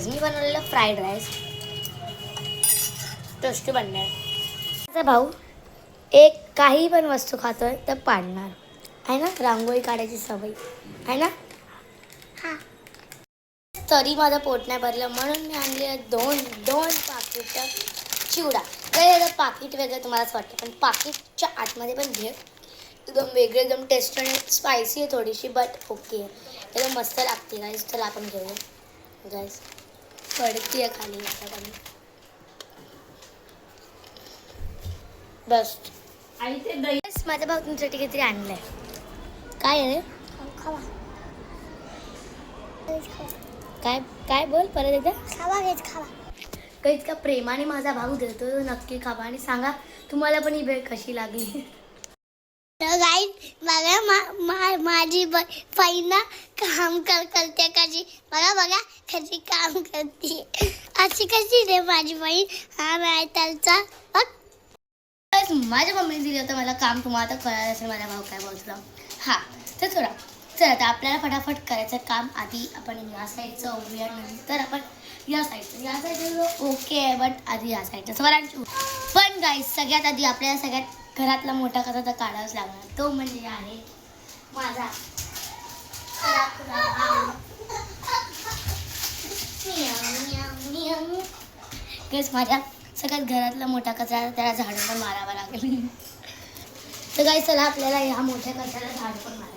मी बनवलेलं fried rice tasty बनणार. माझा भाऊ एक काही पण वस्तू खातोय तर पाडणार आहे ना, रांगोळी काढायची सवय आहे ना. हां, तरी माझं पोट नाही भरलं म्हणून मी आणले दोन पाकिट चिवडा. काही पाकिट वेगळं तुम्हालाच वाटतं, पण पाकिटच्या आतमध्ये पण भेळ एकदम वेगळे, एकदम टेस्ट आणि स्पायसी आहे थोडीशी, बट ओके एकदम मस्त लागते गाईस. चला आपण घेऊया गाईस. पडती आहे खाली आता पण बस. आणि ते दही माझ्या भाऊ तुमच्यासाठी काहीतरी आणलंय. काय आहे खावा? काय काय बोल परत एकदा. खावा घेत खावा. काही इतका प्रेमाने माझा भाऊ देतो, नक्की खावा आणि सांगा तुम्हाला पण ही भेळ कशी लागली. तर गाईस बघा माझी बहीण काम करते कशी. बघा कशी काम करते. अशी कशी रे माझी बहीण. हा नाही त्यांचा माझ्या मम्मीने दिलं होतं मला काम. तुम्हाला आता कळालं असेल माझा भाऊ काय बोलतो. हां, तर चला आता आपल्याला फटाफट करायचं काम. आधी आपण या साईडचं ओढूया, नंतर आपण या साईडचं ओके आहे, बट आधी या साईडचं स्वरांची. पण गाईस सगळ्यात आधी आपल्याला सगळ्यात घरातला मोठा कसा तर काढावाच लागणार, तो म्हणजे आहे माझा गाईस. माझ्या सगळ्यात घरातला मोठा कचरा त्याला झाडू पण मारावा लागेल. तर गाईस चला आपल्याला ह्या मोठ्या कचऱ्याला झाडू पण मारायचं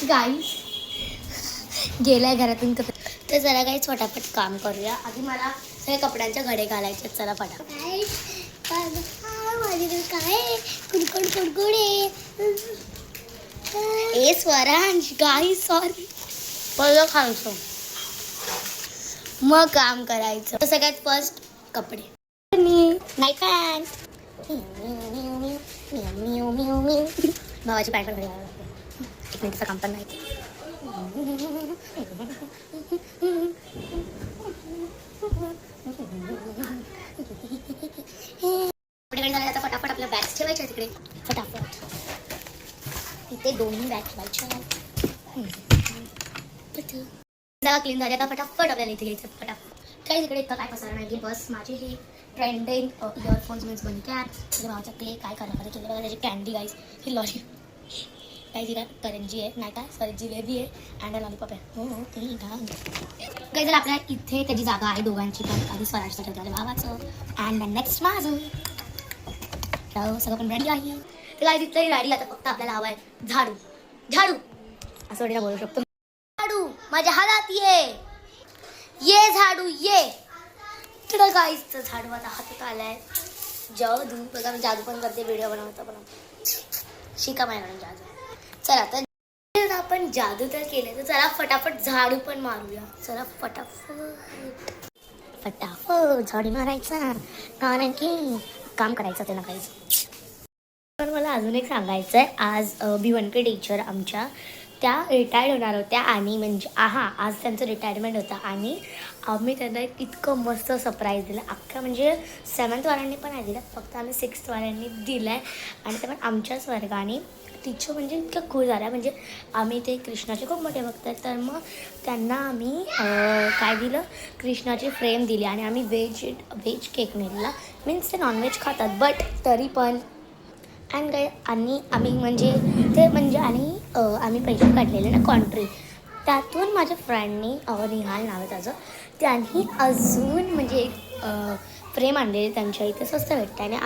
गाईस. गेलाय घरातून कपडे. तर जरा काही फटाफट काम करूया. आधी मला सगळे कपड्यांच्या घडे घालायचे. चला फटाफट. काय कुडकुडे ए स्वरांश गाईस सॉरी. पहिलं खायचं मग काम करायचं. तर सगळ्यात फर्स्ट कपडे. नाही पॅन्ट भावाची पॅन्ट पण घरी घालायला लागते. एक मिनिटचं काम पण नाही. कपडे घडी घालायला फटाफट आपल्या बॅग्स ठेवायच्या तिकडे. फटाफट इथे दोन्ही बॅग ठेवायच्या. क्लीन झाल्या का फटाफट आपल्याला इथे घ्यायचं. फटाफट काही तिकडे इतकं काय पसरणार नाही. बस माझे हे ट्रेंडिंग इयरफोन्स मीन्स बन कॅप. माझ्या भावाचा क्ले काय करणार केलं बघा. त्याची कॅन्डी गाईस. ही लॉली काही तिला करंजी आहे नाही काय सॉरी जिलेबी आहे अँड लॉलीपॉप आहे. हो काही जर आपल्या इथे त्याची जागा आहे दोघांची पण. आधी स्वराजचं ठेवलं भावाचं अँड नेक्स्ट माझं. सगळं पण रेडी आहे. तर काय तिथलंही रेडी. आता फक्त आपल्याला हवं आहे झाडू. झाडू असं वडीला बोलू शकतो. झाडू माझ्या हातात ये झाडू ये. तर गाईसचं झाडू आता हातात आलाय. जादू बघा मी जादू पण करते व्हिडिओ बनवतो पण शिका माझ्याकडून जादू. चला तर आपण जादू तर केले तर चला फटाफट झाडू पण मारूया. चला फटाफट झाडू मारायचा कारण की काम करायचं ते ना काहीच. पण मला अजून एक सांगायचं आहे. आज B1K टीचर आमच्या त्या रिटायर्ड होणार होत्या आणि म्हणजे आज त्यांचं रिटायरमेंट होतं आणि आम्ही त्यांना इतकं मस्त सरप्राईज दिलं. अख्खा म्हणजे 7th वाल्यांनी पण नाही दिलं, फक्त आम्ही 6th वाल्यांनी दिलं आहे. आणि ते पण आमच्याच वर्गाने. टीचर म्हणजे इतकं खुश झाल्या. म्हणजे आम्ही ते कृष्णाचे खूप मोठे भक्त आहेत तर मग त्यांना आम्ही काय दिलं कृष्णाची फ्रेम दिली आणि आम्ही व्हेज केक नेलेला. मीन्स ते नॉनव्हेज खातात बट तरी पण अँड काय आणि आम्ही म्हणजे ते म्हणजे आणि आम्ही पैसे काढलेले ना कॉन्ट्री. त्यातून माझ्या फ्रेंडनी निहाल नाव आहे त्याचं त्यांनी अजून म्हणजे एक फ्रेम आणलेले त्यांच्या इथे स्वस्त भेटतं आणि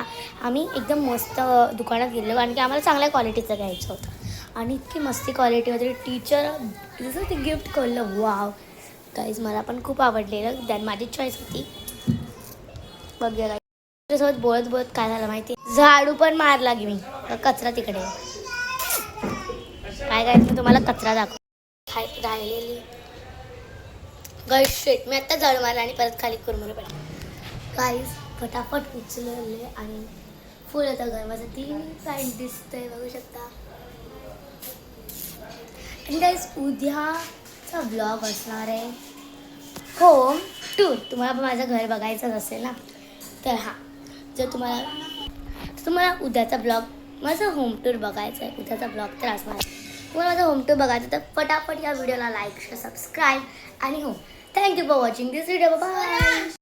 आम्ही एकदम मस्त दुकानात गेलो कारण की आम्हाला चांगल्या क्वालिटीचं घ्यायचं होतं आणि इतकी मस्ती क्वालिटी होती. टीचर जसं ते गिफ्ट कळलं वाव गाईज मला पण खूप आवडलेलं. दॅन माझी चॉईस होती. बघूया गाईज त्याच्यासोबत बोलत काय झालं माहिती झाडू पण मारला की मी. कचरा तिकडे काय करायचं तुम्हाला कचरा दाखव राहिलेली गळशेट. मी आत्ता झाडू मारला आणि परत खाली कुरमुरे पडले. गाईज फटाफट उचलले आणि फुल होता घर. माझं 3 साईड दिसतंय बघू शकता. आणि गाईज उद्याचा ब्लॉग असणार आहे होम टूर. तुम्हाला माझं घर बघायचंच असेल ना तर जर तुम्हाला उद्याचा ब्लॉग माझं होम टूर बघायचं आहे. उद्याचा ब्लॉग तर असणार तुम्हाला माझा होम टूर बघायचं तर फटाफट या व्हिडिओला लाईक सबस्क्राईब आणि हो thank you for watching this video bye.